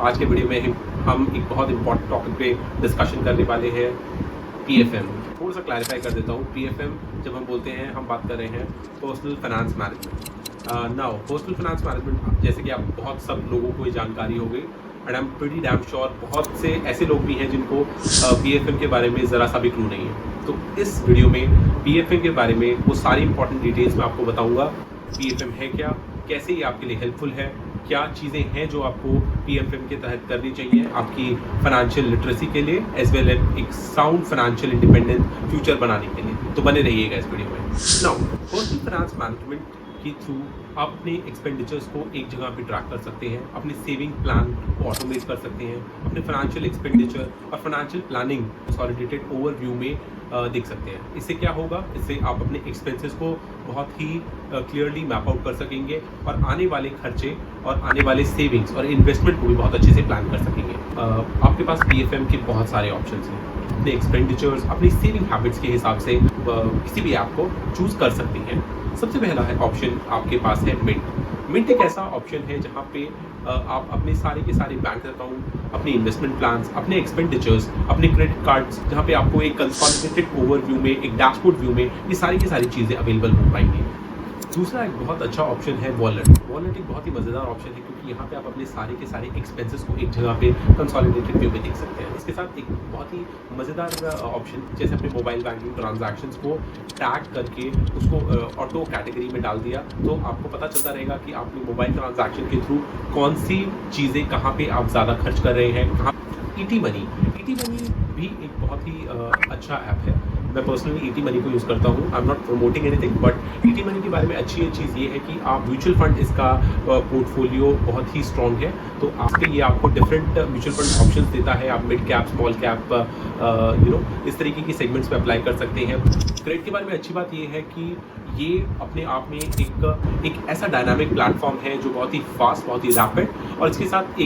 आज के वीडियो में हम एक बहुत इंपॉर्टेंट टॉपिक पे डिस्कशन करने वाले हैं, पीएफएम। थोड़ा सा क्लैरिफाई कर देता हूँ। पीएफएम जब हम बोलते हैं, हम बात कर रहे हैं personal finance management. Now personal finance management, जैसे कि आप बहुत सब लोगों को ये जानकारी हो गई, and I am pretty damn sure बहुत से ऐसे लोग भी हैं जिनको पीएफएम के बारे में ज़रा सा भी क्लू नहीं है। तो इस वीडियो में पीएफएम के बारे में वो सारी इंपॉर्टेंट डिटेल्स मैं आपको बताऊँगा। पीएफएम है क्या, कैसे ये आपके लिए हेल्पफुल है, क्या चीज़ें हैं जो आपको पीएफएम के तहत करनी चाहिए आपकी फाइनेंशियल लिटरेसी के लिए, एज वेल एज एक साउंड फाइनेंशियल इंडिपेंडेंट फ्यूचर बनाने के लिए। तो बने रहिएगा इस वीडियो में। नाउ पर्सनल फाइनेंस मैनेजमेंट के थ्रू आप अपने एक्सपेंडिचर्स को एक जगह पे ट्रैक कर सकते हैं, अपने सेविंग प्लान को ऑटोमेट कर सकते हैं, अपने फाइनेंशियल एक्सपेंडिचर और फाइनेंशियल प्लानिंग कंसोलिडेटेड ओवरव्यू में देख सकते हैं। इससे क्या होगा, इससे आप अपने एक्सपेंसेस को बहुत ही क्लियरली मैप आउट कर सकेंगे और आने वाले खर्चे और आने वाले सेविंग्स और इन्वेस्टमेंट को भी बहुत अच्छे से प्लान कर सकेंगे। आपके पास पीएफएम के बहुत सारे ऑप्शंस हैं। अपने एक्सपेंडिचर्स, अपनी सेविंग हैबिट्स के हिसाब से किसी भी ऐप को चूज़ कर सकते हैं। सबसे पहला है ऑप्शन आपके पास है मिंट। मिंट एक ऐसा ऑप्शन है जहाँ पे आप अपने सारे के सारे बैंक अकाउंट, अपने इन्वेस्टमेंट प्लान्स, अपने एक्सपेंडिचर्स, अपने क्रेडिट कार्ड्स, जहाँ पे आपको एक कंसोलिडेटेड ओवरव्यू में, एक डैशबोर्ड व्यू में ये सारी की सारी चीज़ें अवेलेबल हो पाएंगी। दूसरा एक बहुत अच्छा ऑप्शन है वॉलेट। वॉलेट एक बहुत ही मज़ेदार ऑप्शन है क्योंकि यहाँ पे आप अपने सारे के सारे एक्सपेंसेस को एक जगह पे कंसोलिडेटेड व्यू में देख सकते हैं। इसके साथ एक बहुत ही मज़ेदार ऑप्शन, जैसे अपने मोबाइल बैंकिंग ट्रांजैक्शंस को टैग करके उसको ऑटो कैटेगरी में डाल दिया, तो आपको पता चलता रहेगा कि आपने मोबाइल ट्रांजैक्शन के थ्रू कौन सी चीज़ें कहाँ पर आप ज़्यादा खर्च कर रहे हैं, कहाँ। ईटी मनी भी एक बहुत ही अच्छा ऐप है। मैं पर्सनली ईटी मनी को यूज़ करता हूँ। I am not promoting anything, but ET money के बारे में अच्छी चीज़ ये है कि आप म्यूचुअल फंड, इसका पोर्टफोलियो बहुत ही स्ट्रॉन्ग है। तो आपके ये आपको डिफरेंट म्यूचुअल फंड ऑप्शंस देता है। आप मिड कैप, स्मॉल कैप, इस तरीके की सेगमेंट्स में अप्लाई कर सकते हैं। क्रेडिट के बारे में अच्छी बात ये है कि ये अपने आप में एक ऐसा डायनामिक प्लेटफॉर्म है जो बहुत ही फास्ट, बहुत ही रैपिड, और इसके साथ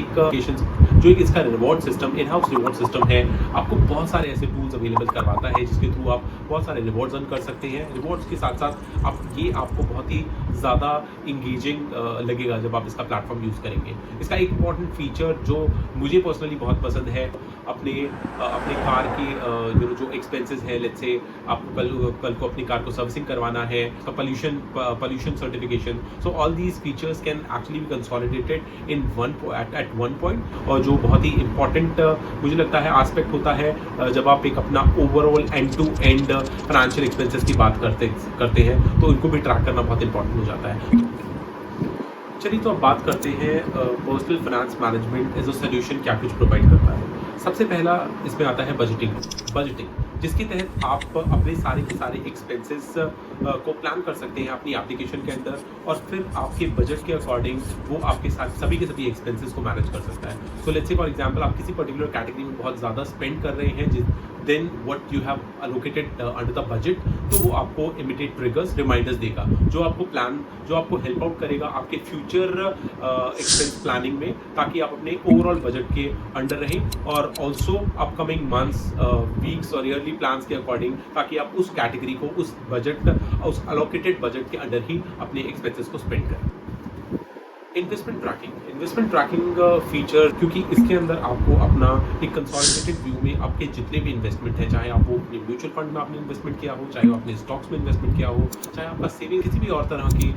जो एक इसका reward system, in house reward system है, आपको बहुत सारे ऐसे टूल्स अवेलेबल करवाता है जिसके थ्रू आप बहुत सारे रिवॉर्ड्स अर्न कर सकते हैं। रिवॉर्ड्स के साथ साथ आपको बहुत ही ज़्यादा इंगेजिंग लगेगा जब आप इसका प्लेटफॉर्म यूज़ करेंगे। इसका एक इंपॉर्टेंट फीचर जो मुझे पर्सनली बहुत पसंद है, अपने कार के जो एक्सपेंसेस है, लेट्स से आपको कल को अपनी कार को सर्विसिंग करवाना है, pollution certification, so all these features can actually be consolidated in at one point। और जो बहुत ही इम्पॉर्टेंट मुझे लगता है एस्पेक्ट होता है जब आप एक अपना overall end to end financial expenses की बात करते हैं, तो इनको भी ट्रैक करना बहुत इंपॉर्टेंट हो जाता है। चलिए, तो अब बात करते हैं personal finance management as a solution क्या कुछ प्रोवाइड करता है। सबसे पहला इसमें आता है बजटिंग, जिसके तहत आप अपने सारे के सारे एक्सपेंसेस को प्लान कर सकते हैं अपनी एप्लीकेशन के अंदर, और फिर आपके बजट के अकॉर्डिंग वो आपके साथ सभी के सभी एक्सपेंसेस को मैनेज कर सकता है। So let's say for example आप किसी पर्टिकुलर कैटेगरी में बहुत ज़्यादा स्पेंड कर रहे हैं, then what you have allocated under the budget, तो वो आपको इमीडिएट ट्रिगर्स, रिमाइंडर्स देगा जो आपको हेल्प आउट करेगा आपके फ्यूचर एक्सपेंस प्लानिंग में, ताकि आप अपने ओवरऑल बजट के अंडर रहें, और ऑल्सो अपकमिंग मंथ्स, वीक्स और ईयरली प्लान्स के अकॉर्डिंग, ताकि आप उस कैटेगरी को उस अलोकेटेड बजट के अंडर ही अपने एक्सपेंसेस को स्पेंड करें। इन्वेस्टमेंट ट्रैकिंग फीचर, क्योंकि इसके अंदर आपको अपना एक कंसोलिडेटेड व्यू में आपके जितने भी इन्वेस्टमेंट है, चाहे आप वो अपने म्यूचुअल फंड में आपने इन्वेस्टमेंट किया हो, चाहे आपने स्टॉक्स में इन्वेस्टमेंट किया हो, चाहे आपका सेविंग, किसी भी और तरह की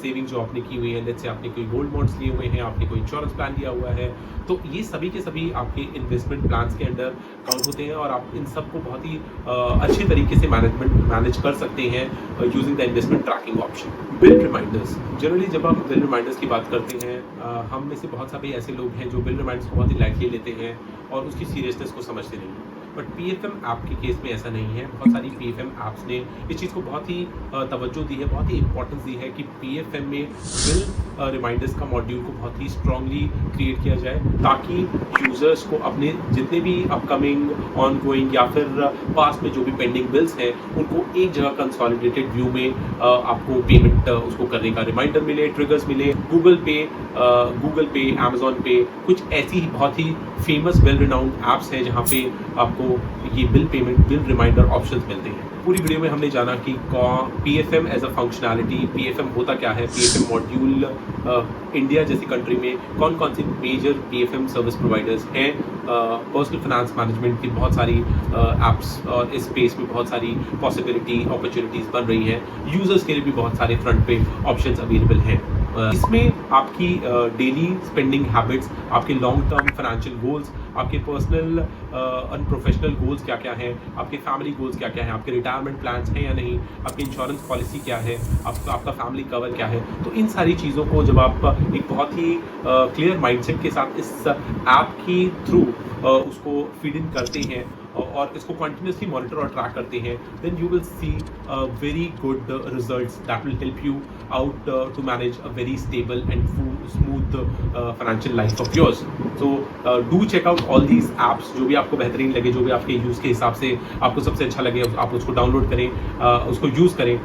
सेविंग जो आपने की हुई है, लेट्स से आपने कोई गोल्ड बॉन्ड्स लिए हुए हैं, आपने कोई इंश्योरेंस प्लान लिया हुआ है, तो ये सभी के सभी आपके इन्वेस्टमेंट प्लान्स के अंडर काउंट होते हैं, और आप इन सबको बहुत ही अच्छे तरीके से मैनेज कर सकते हैं using the investment tracking option. Bill reminders, generally जब हम बिल रिमाइंडर्स की बात करते हैं, हम में से बहुत सारे ऐसे लोग हैं जो बिल रिमाइंडर्स को बहुत ही लाइटली लेते हैं और उसकी सीरियसनेस को समझते नहीं हैं। बट पीएफएम ऐप के केस में ऐसा नहीं है। बहुत सारी पीएफएम ऐप्स ने इस चीज़ को बहुत ही तवज्जो दी है, बहुत ही इंपॉर्टेंस दी है कि पीएफएम में बिल रिमाइंडर्स का मॉड्यूल को बहुत ही स्ट्रांगली क्रिएट किया जाए, ताकि यूज़र्स को अपने जितने भी अपकमिंग, ऑनगोइंग या फिर पास्ट में जो भी पेंडिंग बिल्स हैं, उनको एक जगह कंसोलिडेटेड व्यू में आपको पेमेंट उसको करने का रिमाइंडर मिले, ट्रिगर्स मिले। गूगल पे, अमेजॉन पे, कुछ ऐसी ही बहुत ही फेमस वेल रिनाउंड ऐप्स हैं जहाँ पे आपको आपको ये bill payment, bill reminder options मिलते हैं। पूरी वीडियो में हमने जाना कि PFM as a functionality, PFM होता क्या है, PFM मॉड्यूल इंडिया जैसी कंट्री में कौन कौन सी मेजर PFM सर्विस प्रोवाइडर्स हैं, पर्सनल फाइनेंस मैनेजमेंट की बहुत सारी एप्स और इस स्पेस में बहुत सारी पॉसिबिलिटी अपॉर्चुनिटीज़ बन रही हैं, यूज़र्स के लिए भी बहुत सारे फ्रंट पे ऑप्शंस अवेलेबल हैं। इसमें आपकी डेली स्पेंडिंग हैबिट्स, आपके लॉन्ग टर्म फाइनेंशियल गोल्स, आपके पर्सनल एंड प्रोफेशनल गोल्स क्या क्या हैं, आपके फैमिली गोल्स क्या क्या हैं, आपके रिटायरमेंट प्लान्स हैं या नहीं, आपकी इंश्योरेंस पॉलिसी क्या है, आपका फैमिली कवर क्या है। तो इन सारी चीज़ों को जब आप एक बहुत ही क्लियर माइंडसेट के साथ इस ऐप की थ्रू उसको फीड इन करते हैं और इसको कंटिन्यूसली मॉनिटर और ट्रैक करते हैं, then you will see very good results that will help you out to manage a very stable and smooth financial life of yours. So do check out all these apps, जो भी आपको बेहतरीन लगे, जो भी आपके यूज़ के हिसाब से आपको सबसे अच्छा लगे, आप उसको डाउनलोड करें, उसको यूज़ करें।